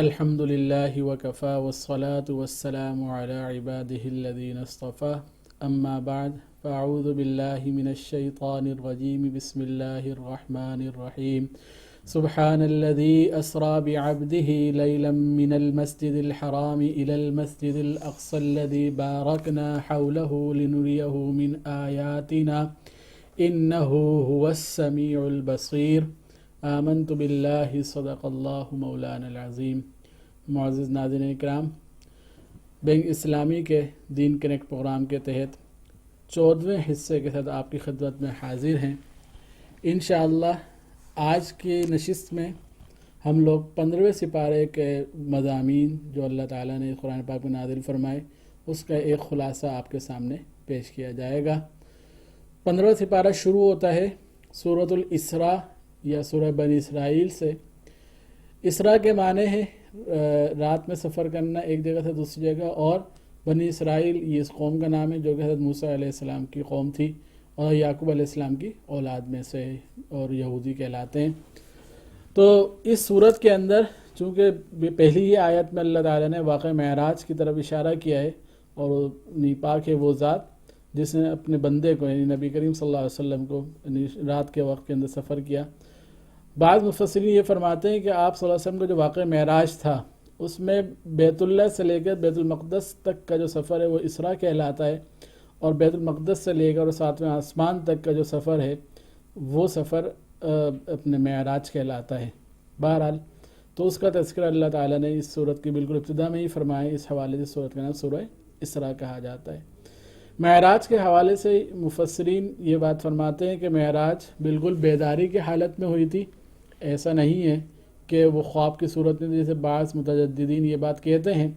الحمد لله وكفى والصلاة والسلام على عباده الذين اصطفى أما بعد فأعوذ بالله من الشيطان الرجيم بسم الله الرحمن الرحيم سبحان الذي أسرى بعبده ليلا من المسجد الحرام إلى المسجد الأقصى الذي باركنا حوله لنريه من آياتنا إنه هو السميع البصير آمنت باللہ صدق اللہ مولانا العظیم۔ معزز ناظرین اکرام، بینک اسلامی کے دین کنیکٹ پروگرام کے تحت 14ویں حصے کے ساتھ آپ کی خدمت میں حاضر ہیں۔ انشاءاللہ آج کی نشست میں ہم لوگ 15ویں سپارے کے مضامین جو اللہ تعالیٰ نے قرآن پاک میں نازل فرمائے اس کا ایک خلاصہ آپ کے سامنے پیش کیا جائے گا۔ 15واں سپارہ شروع ہوتا ہے سورۃ الاسراء یا سورہ بنی اسرائیل سے۔ اسراء کے معنی ہے رات میں سفر کرنا ایک جگہ سے دوسری جگہ، اور بنی اسرائیل یہ اس قوم کا نام ہے جو کہ حضرت موسیٰ علیہ السلام کی قوم تھی اور یعقوب علیہ السلام کی اولاد میں سے اور یہودی کہلاتے ہیں۔ تو اس صورت کے اندر چونکہ پہلی ہی آیت میں اللہ تعالیٰ نے واقعہ معراج کی طرف اشارہ کیا ہے، اور پاک ہے وہ ذات جس نے اپنے بندے کو یعنی نبی کریم صلی اللہ علیہ وسلم کو رات کے وقت کے اندر سفر کیا۔ بعض مفسرین یہ فرماتے ہیں کہ آپ صلی اللہ علیہ وسلم کا جو واقعہ معراج تھا اس میں بیت اللہ سے لے کر بیت المقدس تک کا جو سفر ہے وہ اسراء کہلاتا ہے، اور بیت المقدس سے لے کر 7ویں آسمان تک کا جو سفر ہے وہ سفر اپنے معراج کہلاتا ہے۔ بہرحال تو اس کا تذکرہ اللہ تعالیٰ نے اس صورت کی بالکل ابتدا میں ہی فرمایا۔ اس حوالے سے صورت کا نام سورہ اسراء کہا جاتا ہے۔ معراج کے حوالے سے مفسرین یہ بات فرماتے ہیں کہ معراج بالکل بیداری کی حالت میں ہوئی تھی، ایسا نہیں ہے کہ وہ خواب کی صورت میں، جیسے بعض متجددین یہ بات کہتے ہیں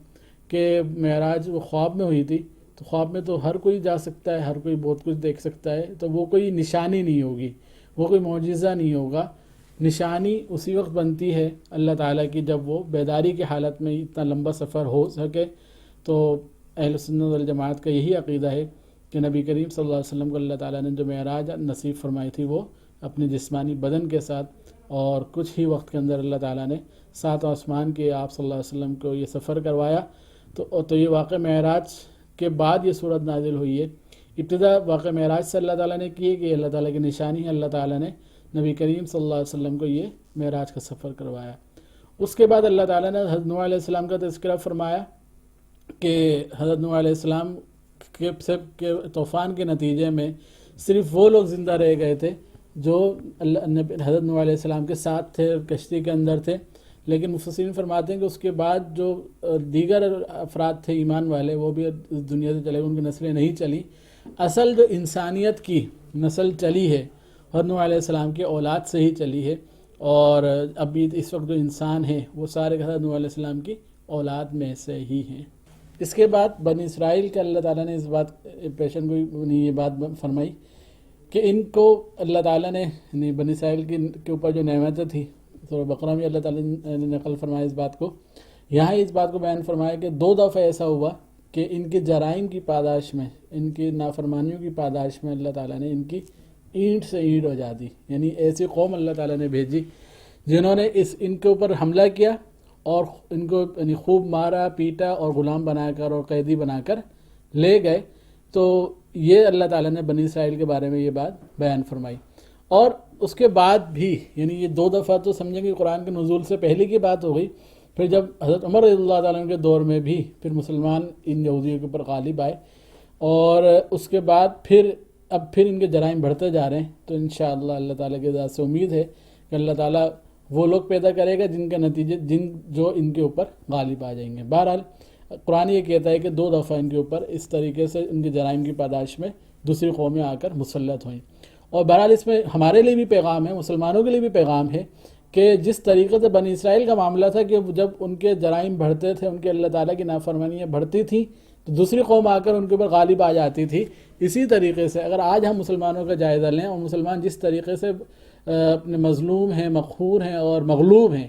کہ معراج وہ خواب میں ہوئی تھی، تو خواب میں تو ہر کوئی جا سکتا ہے، ہر کوئی بہت کچھ دیکھ سکتا ہے، تو وہ کوئی نشانی نہیں ہوگی، وہ کوئی معجزہ نہیں ہوگا۔ نشانی اسی وقت بنتی ہے اللہ تعالیٰ کی جب وہ بیداری کی حالت میں اتنا لمبا سفر ہو سکے۔ تو اہل سنت والجماعت کا یہی عقیدہ ہے کہ نبی کریم صلی اللہ علیہ وسلم کو اللہ تعالیٰ نے جو معراج نصیب فرمائی تھی وہ اپنے جسمانی بدن کے ساتھ اور کچھ ہی وقت کے اندر اللہ تعالیٰ نے 7 آسمان کے آپ صلی اللہ علیہ وسلم کو یہ سفر کروایا۔ تو یہ واقع معراج کے بعد یہ صورت نازل ہوئی ہے۔ ابتدا واقع معراج سے اللہ تعالیٰ نے کی ہے کہ اللہ تعالیٰ کی نشانی ہے، اللہ تعالیٰ نے نبی کریم صلی اللہ علیہ وسلم کو یہ معراج کا سفر کروایا۔ اس کے بعد اللہ تعالیٰ نے حضرت نوح علیہ السلام کا تذکرہ فرمایا کہ حضرت نوح علیہ السلام کے طوفان کے نتیجے میں صرف وہ لوگ زندہ رہ گئے تھے جو حضرت نوح علیہ السلام کے ساتھ تھے، کشتی کے اندر تھے۔ لیکن مفسرین فرماتے ہیں کہ اس کے بعد جو دیگر افراد تھے ایمان والے وہ بھی اس دنیا سے چلے گئے، ان کی نسلیں نہیں چلی۔ اصل جو انسانیت کی نسل چلی ہے حضرت نوح علیہ السلام کی اولاد سے ہی چلی ہے، اور ابھی اس وقت جو انسان ہیں وہ سارے حضرت نوح علیہ السلام کی اولاد میں سے ہی ہیں۔ اس کے بعد بنی اسرائیل کا اللہ تعالیٰ نے اس بات پیشن گوئی یہ بات فرمائی کہ ان کو اللہ تعالیٰ نے بنی اسرائیل کے اوپر جو نعمتیں تھی، سورہ بقرہ میں اللہ تعالیٰ نے نقل فرمایا اس بات کو، یہاں اس بات کو بیان فرمایا کہ 2 دفعہ ایسا ہوا کہ ان کے جرائم کی پاداش میں، ان کی نافرمانیوں کی پاداش میں اللہ تعالیٰ نے ان کی اینٹ سے اینٹ بجا دی۔ یعنی ایسی قوم اللہ تعالیٰ نے بھیجی جنہوں نے ان کے اوپر حملہ کیا اور ان کو یعنی خوب مارا پیٹا اور غلام بنا کر اور قیدی بنا کر لے گئے۔ تو یہ اللہ تعالیٰ نے بنی اسرائیل کے بارے میں یہ بات بیان فرمائی۔ اور اس کے بعد بھی یعنی یہ 2 دفعہ تو سمجھیں کہ قرآن کے نزول سے پہلے کی بات ہو گئی، پھر جب حضرت عمر رضی اللہ تعالیٰ عنہ کے دور میں بھی پھر مسلمان ان یہودیوں کے اوپر غالب آئے، اور اس کے بعد اب پھر ان کے جرائم بڑھتے جا رہے ہیں۔ تو انشاءاللہ اللہ تعالیٰ کے ذات سے امید ہے کہ اللہ تعالیٰ وہ لوگ پیدا کرے گا جن کے نتیجے جو ان کے اوپر غالب آ جائیں گے۔ بہرحال قرآن یہ کہتا ہے کہ 2 دفعہ ان کے اوپر اس طریقے سے ان کے جرائم کی پاداش میں دوسری قومیں آ کر مسلط ہوئیں۔ اور بہرحال اس میں ہمارے لیے بھی پیغام ہے، مسلمانوں کے لیے بھی پیغام ہے کہ جس طریقے سے بنی اسرائیل کا معاملہ تھا کہ جب ان کے جرائم بڑھتے تھے، ان کے اللہ تعالیٰ کی نافرمانیاں بڑھتی تھیں تو دوسری قوم آ کر ان کے اوپر غالب آ جاتی تھی۔ اسی طریقے سے اگر آج ہم مسلمانوں کا جائزہ لیں اور مسلمان جس طریقے سے اپنے مظلوم ہیں، مقہور ہیں اور مغلوب ہیں،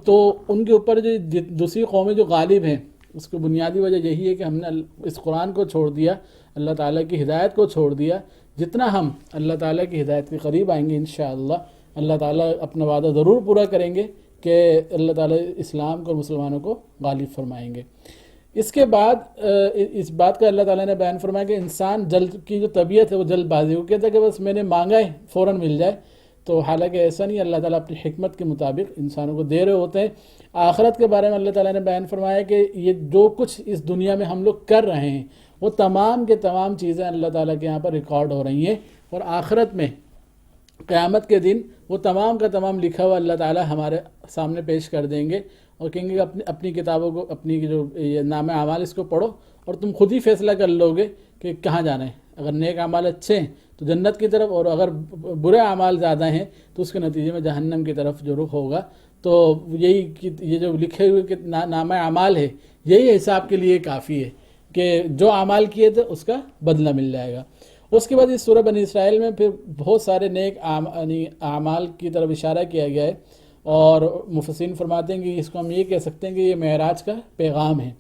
تو ان کے اوپر جو دوسری قومیں جو غالب ہیں اس کی بنیادی وجہ یہی ہے کہ ہم نے اس قرآن کو چھوڑ دیا، اللہ تعالیٰ کی ہدایت کو چھوڑ دیا۔ جتنا ہم اللہ تعالیٰ کی ہدایت کے قریب آئیں گے انشاءاللہ اللہ تعالیٰ اپنا وعدہ ضرور پورا کریں گے کہ اللہ تعالیٰ اسلام کو اور مسلمانوں کو غالب فرمائیں گے۔ اس کے بعد اس بات کا اللہ تعالیٰ نے بیان فرمایا کہ انسان جلد کی جو طبیعت ہے وہ جلد بازی، وہ کہتا ہے کہ بس میں نے مانگا ہے فوراً مل جائے، تو حالانکہ ایسا نہیں، اللہ تعالیٰ اپنی حکمت کے مطابق انسانوں کو دے رہے ہوتے ہیں۔ آخرت کے بارے میں اللہ تعالیٰ نے بیان فرمایا کہ یہ جو کچھ اس دنیا میں ہم لوگ کر رہے ہیں وہ تمام کے تمام چیزیں اللہ تعالیٰ کے یہاں پر ریکارڈ ہو رہی ہیں، اور آخرت میں قیامت کے دن وہ تمام کا تمام لکھا ہوا اللہ تعالیٰ ہمارے سامنے پیش کر دیں گے اور کہیں گے اپنی کتابوں کو، اپنی جو یہ نام اعمال اس کو پڑھو اور تم خود ہی فیصلہ کر لو گے کہ کہاں جانا ہے۔ اگر نیک اعمال اچھے ہیں تو جنت کی طرف، اور اگر برے اعمال زیادہ ہیں تو اس کے نتیجے میں جہنم کی طرف جو رخ ہوگا۔ تو یہی یہ جو لکھے ہوئے کہ نام اعمال ہے، یہی حساب کے لیے کافی ہے کہ جو اعمال کیے تھے اس کا بدلہ مل جائے گا۔ اس کے بعد اس سورہ بنی اسرائیل میں پھر بہت سارے نیک اعمال کی طرف اشارہ کیا گیا ہے، اور مفسرین فرماتے ہیں کہ اس کو ہم یہ کہہ سکتے ہیں کہ یہ معراج کا پیغام ہے۔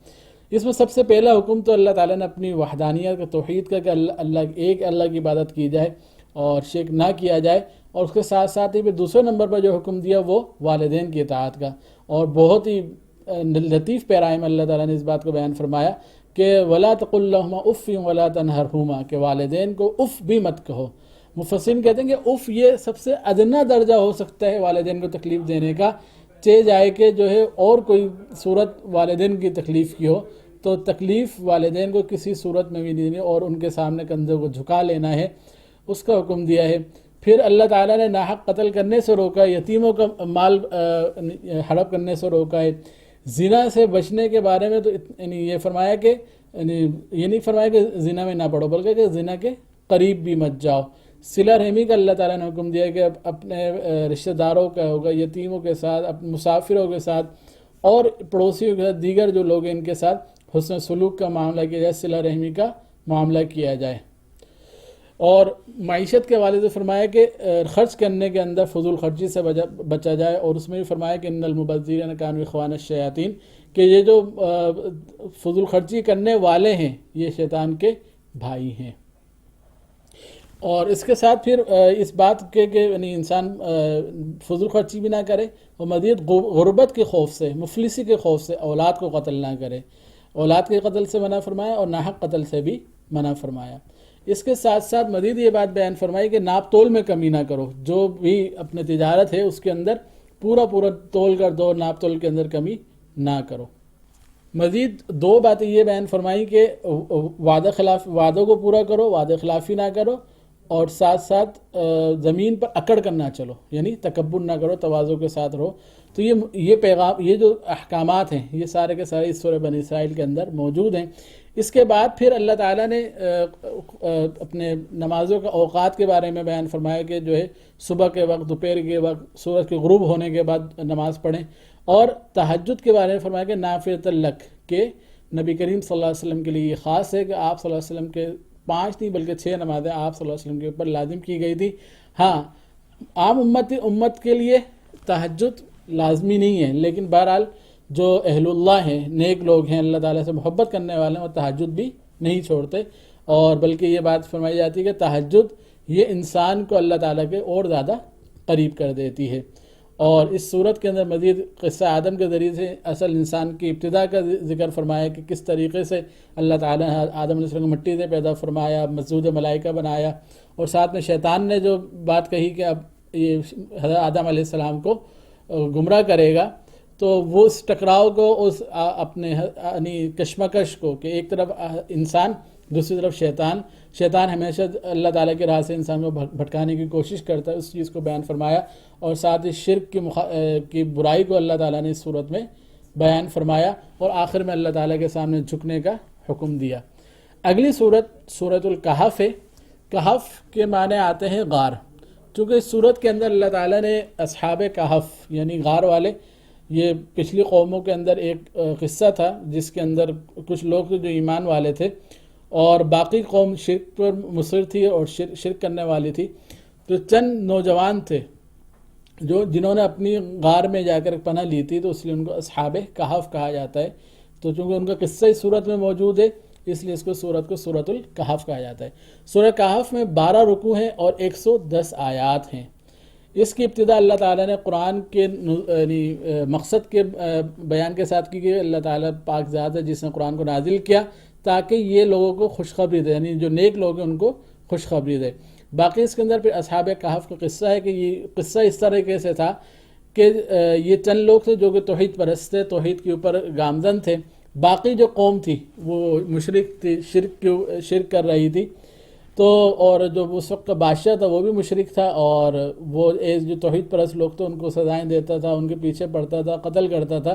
اس میں سب سے پہلا حکم تو اللہ تعالیٰ نے اپنی وحدانیت کا، توحید کا، کہ اللہ کی عبادت کی جائے اور شرک نہ کیا جائے، اور اس کے ساتھ ساتھ ہی پھر دوسرے نمبر پر جو حکم دیا وہ والدین کی اطاعت کا، اور بہت ہی لطیف پیرائے میں اللہ تعالیٰ نے اس بات کو بیان فرمایا کہ وَلَا تَقُلْ لَهُمَا أُفٍّ وَلَا تَنْهَرْهُمَا، کہ والدین کو اف بھی مت کہو۔ مفسرین کہتے ہیں کہ اف یہ سب سے ادنا درجہ ہو سکتا ہے والدین کو تکلیف دینے کا، چہ جائے کہ جو ہے اور کوئی صورت والدین کی تکلیف کی ہو تو تکلیف والدین کو کسی صورت میں بھی نہیں دینی، اور ان کے سامنے کندھوں کو جھکا لینا ہے، اس کا حکم دیا ہے۔ پھر اللہ تعالیٰ نے ناحق قتل کرنے سے روکا، یتیموں کا مال ہڑپ کرنے سے روکا ہے۔ زنا سے بچنے کے بارے میں تو یہ فرمایا کہ یہ نہیں فرمایا کہ زنا میں نہ پڑھو، بلکہ کہ زنا کے قریب بھی مت جاؤ۔ صلہ رحمی کا اللہ تعالیٰ نے حکم دیا کہ اپنے رشتہ داروں کا ہوگا، یتیموں کے ساتھ، اپنے مسافروں کے ساتھ اور پڑوسیوں کے ساتھ، دیگر جو لوگ ہیں ان کے ساتھ حسن سلوک کا معاملہ کیا جائے، صلہ رحمی کا معاملہ کیا جائے۔ اور معیشت کے حوالے سے فرمایا کہ خرچ کرنے کے اندر فضول خرچی سے بچا جائے، اور اس میں بھی فرمایا کہ ان المبذرین کانوا اخوان الشیاطین، کہ یہ جو فضول خرچی کرنے والے ہیں یہ شیطان کے بھائی ہیں۔ اور اس کے ساتھ پھر اس بات کہ یعنی انسان فضول خرچی بھی نہ کرے، اور مزید غربت کے خوف سے، مفلسی کے خوف سے اولاد کو قتل نہ کرے، اولاد کے قتل سے منع فرمایا اور ناحق قتل سے بھی منع فرمایا۔ اس کے ساتھ ساتھ مزید یہ بات بیان فرمائی کہ ناپ تول میں کمی نہ کرو، جو بھی اپنے تجارت ہے اس کے اندر پورا تول کر دو، ناپ تول کے اندر کمی نہ کرو۔ مزید دو باتیں یہ بیان فرمائی کہ وعدوں کو پورا کرو، وعدہ خلافی نہ کرو، اور ساتھ ساتھ زمین پر اکڑ کر نہ چلو، یعنی تکبر نہ کرو، تواضع کے ساتھ رہو۔ تو یہ پیغام، یہ جو احکامات ہیں یہ سارے کے سارے اس سورہ بنی اسرائیل کے اندر موجود ہیں۔ اس کے بعد پھر اللہ تعالیٰ نے اپنے نمازوں کے اوقات کے بارے میں بیان فرمایا کہ جو ہے صبح کے وقت، دوپہر کے وقت، سورج کے غروب ہونے کے بعد نماز پڑھیں، اور تہجد کے بارے میں فرمایا کہ نافلۃ لک، کہ نبی کریم صلی اللہ علیہ وسلم کے لیے یہ خاص ہے کہ آپ صلی اللہ علیہ وسلم کے 5 نہیں بلکہ 6 نمازیں آپ صلی اللہ علیہ وسلم کے اوپر لازم کی گئی تھی۔ ہاں، عام امت کے لیے تہجد لازمی نہیں ہے، لیکن بہرحال جو اہل اللہ ہیں، نیک لوگ ہیں، اللہ تعالیٰ سے محبت کرنے والے ہیں، وہ تہجد بھی نہیں چھوڑتے، اور بلکہ یہ بات فرمائی جاتی ہے کہ تہجد یہ انسان کو اللہ تعالیٰ کے اور زیادہ قریب کر دیتی ہے۔ اور اس صورت کے اندر مزید قصہ آدم کے ذریعے سے اصل انسان کی ابتدا کا ذکر فرمایا کہ کس طریقے سے اللہ تعالیٰ نے آدم علیہ السلام کو مٹی سے پیدا فرمایا، مسجود ملائکہ بنایا، اور ساتھ میں شیطان نے جو بات کہی کہ اب یہ حضرت آدم علیہ السلام کو گمراہ کرے گا، تو وہ اس ٹکراؤ کو، اس اپنے یعنی کشمکش کو، کہ ایک طرف انسان دوسری طرف شیطان ہمیشہ اللہ تعالیٰ کی راہ سے انسان کو بھٹکانے کی کوشش کرتا ہے، اس چیز کو بیان فرمایا، اور ساتھ ہی شرک کی برائی کو اللہ تعالیٰ نے اس صورت میں بیان فرمایا، اور آخر میں اللہ تعالیٰ کے سامنے جھکنے کا حکم دیا۔ اگلی صورت سورۃ الکہف ہے۔ کہف کے معنی آتے ہیں غار، چونکہ اس صورت کے اندر اللہ تعالیٰ نے اصحاب کہف یعنی غار والے، یہ پچھلی قوموں کے اندر ایک قصہ تھا جس کے اندر کچھ لوگ جو ایمان والے تھے اور باقی قوم شرک پر مصر تھی اور شرک کرنے والی تھی، تو چند نوجوان تھے جنہوں نے اپنی غار میں جا کر پناہ لی تھی، تو اس لیے ان کو اصحاب کہف کہا جاتا ہے۔ تو چونکہ ان کا قصہ اس صورت میں موجود ہے، اس لیے اس کو سورۃ الکہف کہا جاتا ہے۔ سورہ کہف میں 12 رکوع ہیں اور 110 آیات ہیں۔ اس کی ابتدا اللہ تعالیٰ نے قرآن کے یعنی مقصد کے بیان کے ساتھ کی کہ اللہ تعالیٰ پاک ذات ہے جس نے قرآن کو نازل کیا تاکہ یہ لوگوں کو خوشخبری دے، یعنی جو نیک لوگ ہیں ان کو خوشخبری دے۔ باقی اس کے اندر پھر اصحاب کہف کا قصہ ہے کہ یہ قصہ اس طریقے سے تھا کہ یہ چند لوگ تھے جو کہ توحید پرست تھے، توحید کے اوپر گامزن تھے، باقی جو قوم تھی وہ مشرک تھی، شرک کر رہی تھی، تو اور جو اس وقت کا بادشاہ تھا وہ بھی مشرک تھا، اور وہ جو توحید پرست لوگ تھے ان کو سزائیں دیتا تھا، ان کے پیچھے پڑتا تھا، قتل کرتا تھا۔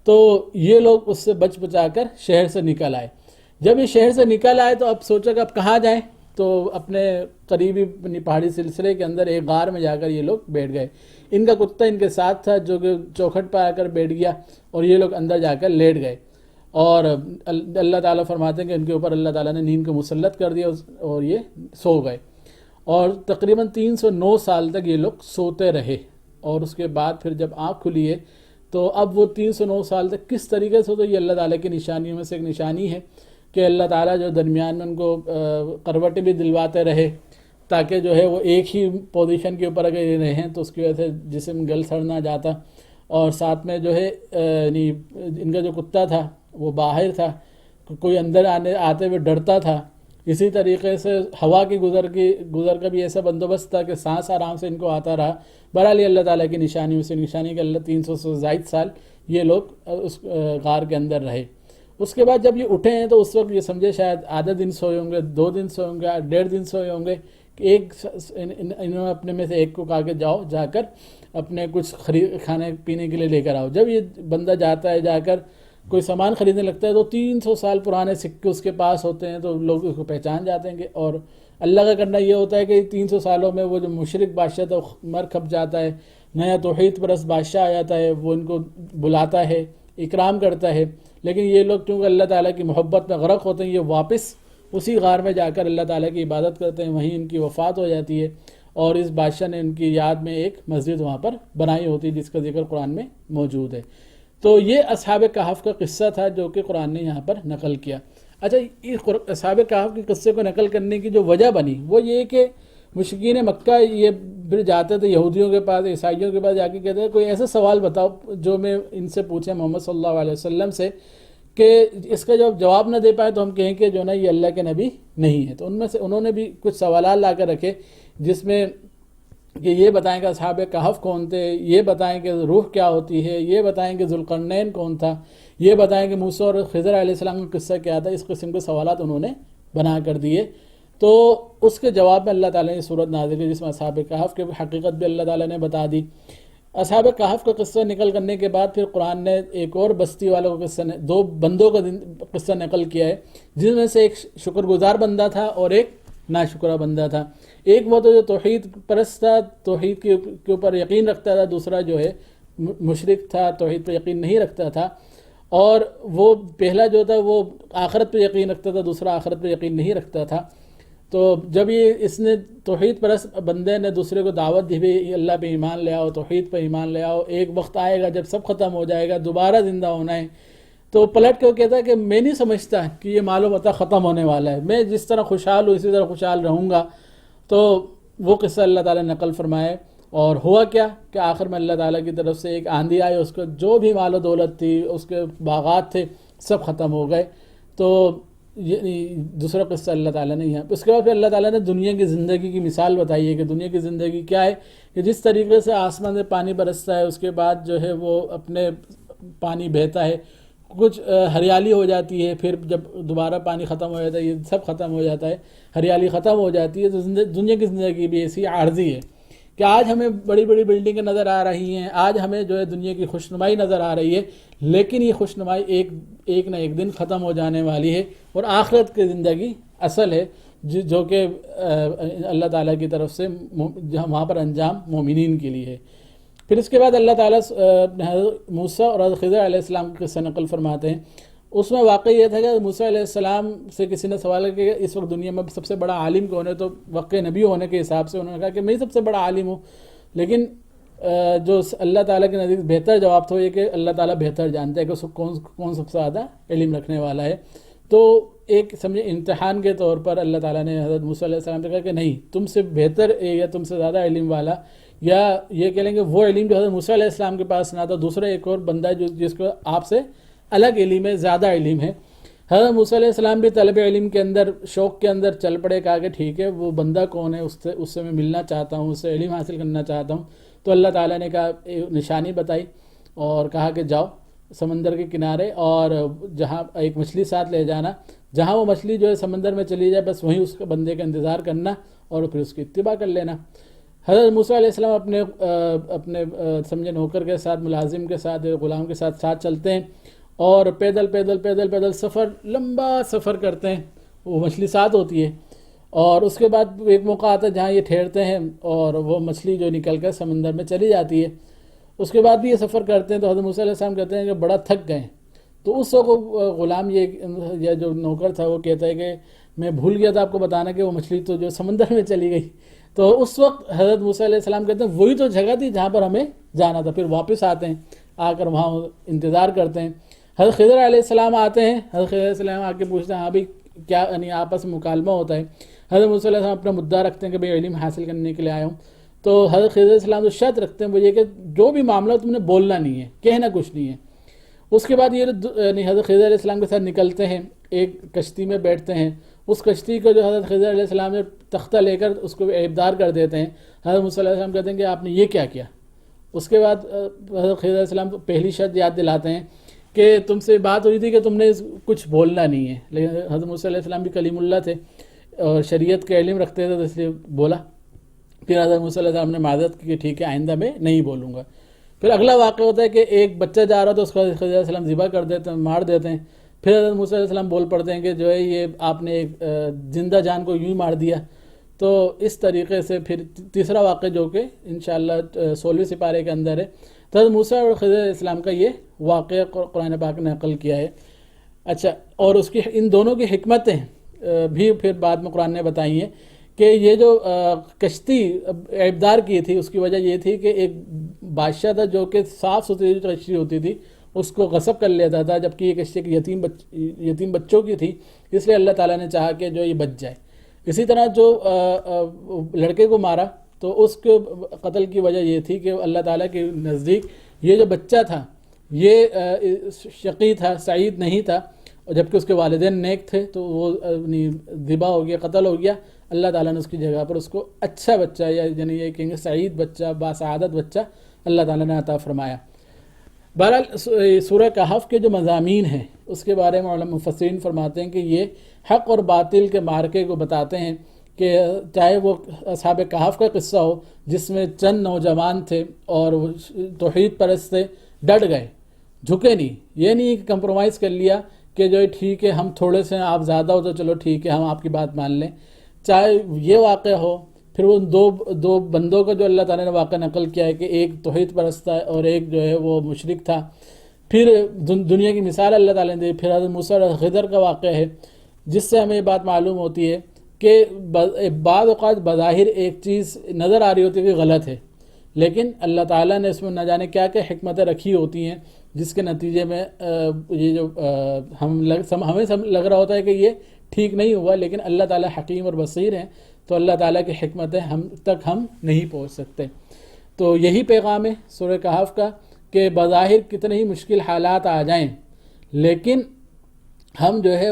تو یہ لوگ اس سے بچ بچا کر شہر سے نکل آئے۔ جب یہ شہر سے نکل آئے تو اب سوچا کہ اب کہاں جائیں، تو اپنے قریبی پہاڑی سلسلے کے اندر ایک غار میں جا کر یہ لوگ بیٹھ گئے۔ ان کا کتا ان کے ساتھ تھا جو کہ چوکھٹ پہ آ کر بیٹھ گیا، اور یہ لوگ اندر جا کر لیٹ گئے، اور اللہ تعالیٰ فرماتے ہیں کہ ان کے اوپر اللہ تعالیٰ نے نیند کو مسلط کر دیا اور یہ سو گئے، اور تقریباً 309 سال تک یہ لوگ سوتے رہے۔ اور اس کے بعد پھر جب آنکھ کھلی ہے تو اب وہ 309 سال تک کس طریقے سے، تو یہ اللہ تعالیٰ کی نشانیوں میں سے ایک نشانی ہے کہ اللہ تعالیٰ جو درمیان میں ان کو کروٹیں بھی دلواتے رہے تاکہ جو ہے وہ ایک ہی پوزیشن کے اوپر اگر یہ رہیں تو اس کی وجہ سے جسم گل سڑ نہ جاتا، اور ساتھ میں جو ہے یعنی ان کا جو کتا تھا وہ باہر تھا، کوئی اندر آتے ہوئے ڈرتا تھا۔ اسی طریقے سے ہوا کی گزر کا بھی ایسا بندوبست تھا کہ سانس آرام سے ان کو آتا رہا۔ بہرحال یہ اللہ تعالیٰ کی نشانی میں سے نشانی کہ اللہ 300 سے زائد سال یہ لوگ اس غار کے اندر رہے۔ اس کے بعد جب یہ اٹھے ہیں تو اس وقت یہ سمجھے شاید آدھا دن سوئے ہوں گے، 2 دن سوئے ہوں گے، 1.5 دن سوئے ہوں گے، کہ انہوں نے اپنے میں سے ایک کو کہا کہ جا کر اپنے کچھ کھانے پینے کے لیے لے کر آؤ۔ جب یہ بندہ جاتا ہے، جا کر کوئی سامان خریدنے لگتا ہے تو 300 سال پرانے سکے اس کے پاس ہوتے ہیں، تو لوگ اس کو پہچان جاتے ہیں کہ، اور اللہ کا کرنا یہ ہوتا ہے کہ 300 سالوں میں وہ جو مشرک بادشاہ تھا مر کھپ جاتا ہے، نیا توحید پرست بادشاہ آ جاتا ہے، وہ ان کو بلاتا ہے، اکرام کرتا ہے، لیکن یہ لوگ چونکہ اللہ تعالیٰ کی محبت میں غرق ہوتے ہیں، یہ واپس اسی غار میں جا کر اللہ تعالیٰ کی عبادت کرتے ہیں، وہیں ان کی وفات ہو جاتی ہے، اور اس بادشاہ نے ان کی یاد میں ایک مسجد وہاں پر بنائی ہوتی ہے جس کا ذکر قرآن میں موجود ہے۔ تو یہ اصحاب کہف کا قصہ تھا جو کہ قرآن نے یہاں پر نقل کیا۔ اچھا، اصحاب کہف کے قصے کو نقل کرنے کی جو وجہ بنی وہ یہ کہ مشرکین مکہ یہ پھر جاتے تھے یہودیوں کے پاس، عیسائیوں کے پاس، جا کے کہتے ہیں کوئی ایسا سوال بتاؤ جو میں ان سے پوچھیں محمد صلی اللہ علیہ وسلم سے کہ اس کا جواب نہ دے پائے تو ہم کہیں کہ جو نا یہ اللہ کے نبی نہیں ہے۔ تو ان میں سے انہوں نے بھی کچھ سوالات لا کر رکھے جس میں کہ یہ بتائیں کہ اصحاب کہف کون تھے، یہ بتائیں کہ روح کیا ہوتی ہے، یہ بتائیں کہ ذوالقرنین کون تھا، یہ بتائیں کہ موسیٰ اور خضر علیہ السلام کا قصہ کیا تھا۔ اس قسم کے سوالات انہوں نے بنا کر دیے، تو اس کے جواب میں اللہ تعالیٰ نے سورت نازل کی جس میں اصحاب کہف کی حقیقت بھی اللہ تعالیٰ نے بتا دی۔ اصحاب کہف کا قصہ نقل کرنے کے بعد پھر قرآن نے ایک اور بستی والوں کا قصہ، 2 بندوں کا قصہ نقل کیا ہے، جن میں سے ایک شکر گزار بندہ تھا اور ایک ناشکرہ بندہ تھا۔ ایک وہ تو جو توحید پرست تھا، توحید کے اوپر یقین رکھتا تھا، دوسرا جو ہے مشرک تھا، توحید پر یقین نہیں رکھتا تھا، اور وہ پہلا جو تھا وہ آخرت پہ یقین رکھتا تھا، دوسرا آخرت پہ یقین نہیں رکھتا تھا۔ تو جب اس نے توحید پرست بندے نے دوسرے کو دعوت دی بھی اللہ پہ ایمان لے آؤ، توحید پہ ایمان لے آؤ، ایک وقت آئے گا جب سب ختم ہو جائے گا، دوبارہ زندہ ہونا ہے، تو پلٹ کے وہ کہتا ہے کہ میں نہیں سمجھتا کہ یہ معلوم ہوتا ختم ہونے والا ہے، میں جس طرح خوشحال ہوں اسی طرح خوشحال رہوں گا۔ تو وہ قصہ اللہ تعالیٰ نے نقل فرمائے، اور ہوا کیا کہ آخر میں اللہ تعالیٰ کی طرف سے ایک آندھی آئی، اس کو جو بھی مال و دولت تھی، اس کے باغات تھے، سب ختم ہو گئے۔ تو دوسرا قصہ اللہ تعالیٰ نے یہاں، اس کے بعد پھر اللہ تعالیٰ نے دنیا کی زندگی کی مثال بتائی ہے کہ دنیا کی زندگی کیا ہے، کہ جس طریقے سے آسمان سے پانی برستا ہے، اس کے بعد جو ہے وہ اپنے پانی بہتا ہے، کچھ ہریالی ہو جاتی ہے، پھر جب دوبارہ پانی ختم ہو جاتا ہے، یہ سب ختم ہو جاتا ہے، ہریالی ختم ہو جاتی ہے۔ تو دنیا کی زندگی بھی ایسی عارضی ہے کہ آج ہمیں بڑی بڑی بلڈنگیں نظر آ رہی ہیں، آج ہمیں جو ہے دنیا کی خوشنمائی نظر آ رہی ہے، لیکن یہ خوشنمائی ایک نہ ایک دن ختم ہو جانے والی ہے، اور آخرت کی زندگی اصل ہے جو کہ اللہ تعالیٰ کی طرف سے وہاں پر انجام مومنین کے لیے ہے۔ پھر اس کے بعد اللہ تعالیٰ موسیٰ اور خضر علیہ السلام کا قصہ نقل فرماتے ہیں۔ اس میں واقعی یہ تھا کہ موسیٰ علیہ السلام سے کسی نے سوال کیا کہ اس وقت دنیا میں سب سے بڑا عالم کون ہے، تو واقعی نبی ہونے کے حساب سے انہوں نے کہا کہ میں ہی سب سے بڑا عالم ہوں، لیکن جو اللہ تعالیٰ کے نزدیک بہتر جواب تھا یہ کہ اللہ تعالیٰ بہتر جانتا ہے کہ کون سب سے زیادہ علم رکھنے والا ہے۔ تو ایک سمجھے امتحان کے طور پر اللہ تعالیٰ نے حضرت موسیٰ علیہ السلام سے کہا کہ نہیں، تم سے بہتر یا تم سے زیادہ علم والا یا یہ کہہ لیں کہ وہ علم جو حضرت موسیٰ علیہ السلام کے پاس نہ تھا، دوسرا ایک اور بندہ جس کو آپ سے الگ علم ہے، زیادہ علم ہے. حضرت موسیٰ علیہ السلام بھی طلب علم کے اندر، شوق کے اندر چل پڑے، کہا کہ ٹھیک ہے وہ بندہ کون ہے، اس سے میں ملنا چاہتا ہوں، اس سے علم حاصل کرنا چاہتا ہوں. تو اللہ تعالیٰ نے کہا نشانی بتائی اور کہا کہ جاؤ سمندر کے کنارے اور جہاں ایک مچھلی ساتھ لے جانا، جہاں وہ مچھلی جو ہے سمندر میں چلی جائے بس وہیں اس کے بندے کا انتظار کرنا اور پھر اس کی اتباع کر لینا. حضرت موسیٰ علیہ السلام اپنے سمجھے نوکر کے ساتھ، ملازم کے ساتھ، غلام کے ساتھ چلتے ہیں اور پیدل سفر، لمبا سفر کرتے ہیں. وہ مچھلی ساتھ ہوتی ہے اور اس کے بعد ایک موقع آتا ہے جہاں یہ ٹھہرتے ہیں اور وہ مچھلی جو نکل کر سمندر میں چلی جاتی ہے. اس کے بعد بھی یہ سفر کرتے ہیں تو حضرت موسیٰ علیہ السلام کہتے ہیں کہ بڑا تھک گئے. تو اس وقت غلام یہ جو نوکر تھا وہ کہتا ہے کہ میں بھول گیا تھا آپ کو بتانا کہ وہ مچھلی تو جو سمندر میں چلی گئی. تو اس وقت حضرت موسیٰ علیہ السلام کہتے ہیں وہی تو جگہ تھی جہاں پر ہمیں جانا تھا. پھر واپس آتے ہیں، آ کر وہاں انتظار کرتے ہیں. حضرت خضر علیہ السلام آتے ہیں، حضرت خضر علیہ السلام آ کے پوچھتے ہیں ہاں بھی کیا یعنی آپس میں مکالمہ ہوتا ہے. حضرت موسیٰ علیہ السلام اپنا مدعا رکھتے ہیں کہ بھئی علم حاصل کرنے کے لیے آیا ہوں. تو حضرت خضر علیہ السلام تو شرط رکھتے ہیں وہ یہ کہ جو بھی معاملہ تم نے بولنا نہیں ہے، کہنا کچھ نہیں ہے. اس کے بعد یہ یعنی حضرت خضر علیہ السلام کے ساتھ نکلتے ہیں، ایک کشتی میں بیٹھتے ہیں. اس کشتی کو جو حضرت خضر علیہ السلام نے تختہ لے کر اس کو عیبدار کر دیتے ہیں. حضرت موسیٰ علیہ السلام کہتے ہیں کہ آپ نے یہ کیا کیا. اس کے بعد حضرت خضر علیہ السلام پہلی شرط یاد دلاتے ہیں کہ تم سے بات ہوئی تھی کہ تم نے کچھ بولنا نہیں ہے. لیکن حضرت موسیٰ علیہ السلام بھی کلیم اللہ تھے اور شریعت کا علم رکھتے تھے تو اس لیے بولا. پھر حضرت موسیٰ علیہ السلام نے معذرت کی کہ ٹھیک ہے آئندہ میں نہیں بولوں گا. پھر اگلا واقعہ ہوتا ہے کہ ایک بچہ جا رہا تو اس کو حضرت خضر علیہ السلام ذبح کر دیتے ہیں، مار دیتے ہیں. پھر حضرت موسیٰ علیہ السلام بول پڑتے ہیں کہ جو ہے یہ آپ نے ایک زندہ جان کو یوں ہی مار دیا. تو اس طریقے سے پھر تیسرا واقعہ جو کہ انشاءاللہ 16ویں سپارے کے اندر ہے. تو حضرت موسیٰ اور خضر علیہ السلام کا یہ واقعہ قرآن پاک نے نقل کیا ہے. اچھا، اور اس کی ان دونوں کی حکمتیں بھی پھر بعد میں قرآن نے بتائی ہیں کہ یہ جو کشتی عیبدار کی تھی اس کی وجہ یہ تھی کہ ایک بادشاہ تھا جو کہ صاف ستھری کشتی ہوتی تھی اس کو غصب کر لیتا تھا، جبکہ یہ کشتی ایک یتیم بچوں کی تھی. اس لیے اللہ تعالیٰ نے چاہا کہ جو یہ بچ جائے. اسی طرح جو لڑکے کو مارا تو اس کے قتل کی وجہ یہ تھی کہ اللہ تعالیٰ کے نزدیک یہ جو بچہ تھا یہ شقی تھا، سعید نہیں تھا، اور جبکہ اس کے والدین نیک تھے تو وہ ذبح ہو گیا، قتل ہو گیا. اللہ تعالیٰ نے اس کی جگہ پر اس کو اچھا بچہ یعنی یہ کہیں گے سعید بچہ، باسعادت بچہ اللہ تعالیٰ نے عطا فرمایا. بہرحال سورہ کہف کے جو مضامین ہیں اس کے بارے میں علماء مفسرین فرماتے ہیں کہ یہ حق اور باطل کے معرکے کو بتاتے ہیں کہ چاہے وہ اصحاب کہف کا قصہ ہو جس میں چند نوجوان تھے اور وہ توحید پرست تھے، ڈٹ گئے، جھکے نہیں. یہ نہیں کہ کمپرومائز کر لیا کہ جو ٹھیک ہے ہم تھوڑے سے آپ زیادہ ہو تو چلو ٹھیک ہے ہم آپ کی بات مان لیں. چاہے یہ واقعہ ہو، پھر وہ دو بندوں کا جو اللہ تعالیٰ نے واقعہ نقل کیا ہے کہ ایک توحید پرست تھا اور ایک جو ہے وہ مشرک تھا. پھر دنیا کی مثال اللہ تعالیٰ نے دی. پھر حضرت موسیٰ اور خضر کا واقعہ ہے جس سے ہمیں یہ بات معلوم ہوتی ہے کہ بعض اوقات بظاہر ایک چیز نظر آ رہی ہوتی ہے کہ غلط ہے، لیکن اللہ تعالیٰ نے اس میں نہ جانے کیا کیا حکمتیں رکھی ہوتی ہیں جس کے نتیجے میں یہ جو ہمیں لگ رہا ہوتا ہے کہ یہ ٹھیک نہیں ہوا، لیکن اللہ تعالیٰ حکیم اور بصیر ہیں تو اللہ تعالیٰ کی حکمتیں ہم نہیں پہنچ سکتے. تو یہی پیغام ہے سورہ کہف کا کہ بظاہر کتنے ہی مشکل حالات آ جائیں لیکن ہم جو ہے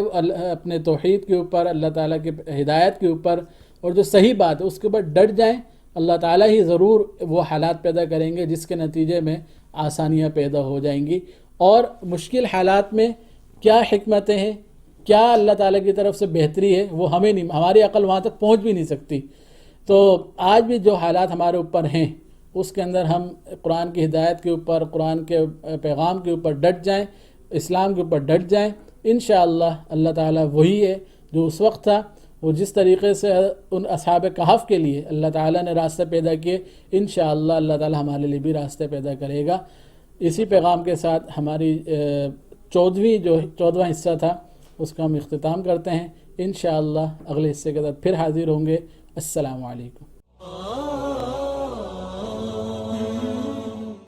اپنے توحید کے اوپر، اللہ تعالیٰ کی ہدایت کے اوپر اور جو صحیح بات ہے اس کے اوپر ڈٹ جائیں. اللہ تعالیٰ ہی ضرور وہ حالات پیدا کریں گے جس کے نتیجے میں آسانیاں پیدا ہو جائیں گی. اور مشکل حالات میں کیا حکمتیں ہیں، کیا اللہ تعالیٰ کی طرف سے بہتری ہے وہ ہمیں نہیں، ہماری عقل وہاں تک پہنچ بھی نہیں سکتی. تو آج بھی جو حالات ہمارے اوپر ہیں اس کے اندر ہم قرآن کی ہدایت کے اوپر، قرآن کے پیغام کے اوپر ڈٹ جائیں، اسلام کے اوپر ڈٹ جائیں. انشاءاللہ اللہ تعالیٰ وہی ہے جو اس وقت تھا. وہ جس طریقے سے ان اصحاب کہف کے لیے اللہ تعالیٰ نے راستے پیدا کیے، انشاءاللہ اللہ تعالیٰ ہمارے لیے بھی راستے پیدا کرے گا. اسی پیغام کے ساتھ ہماری 14واں حصہ تھا اس کا ہم اختتام کرتے ہیں. انشاءاللہ اگلے حصے کے ساتھ پھر حاضر ہوں گے. السلام علیکم.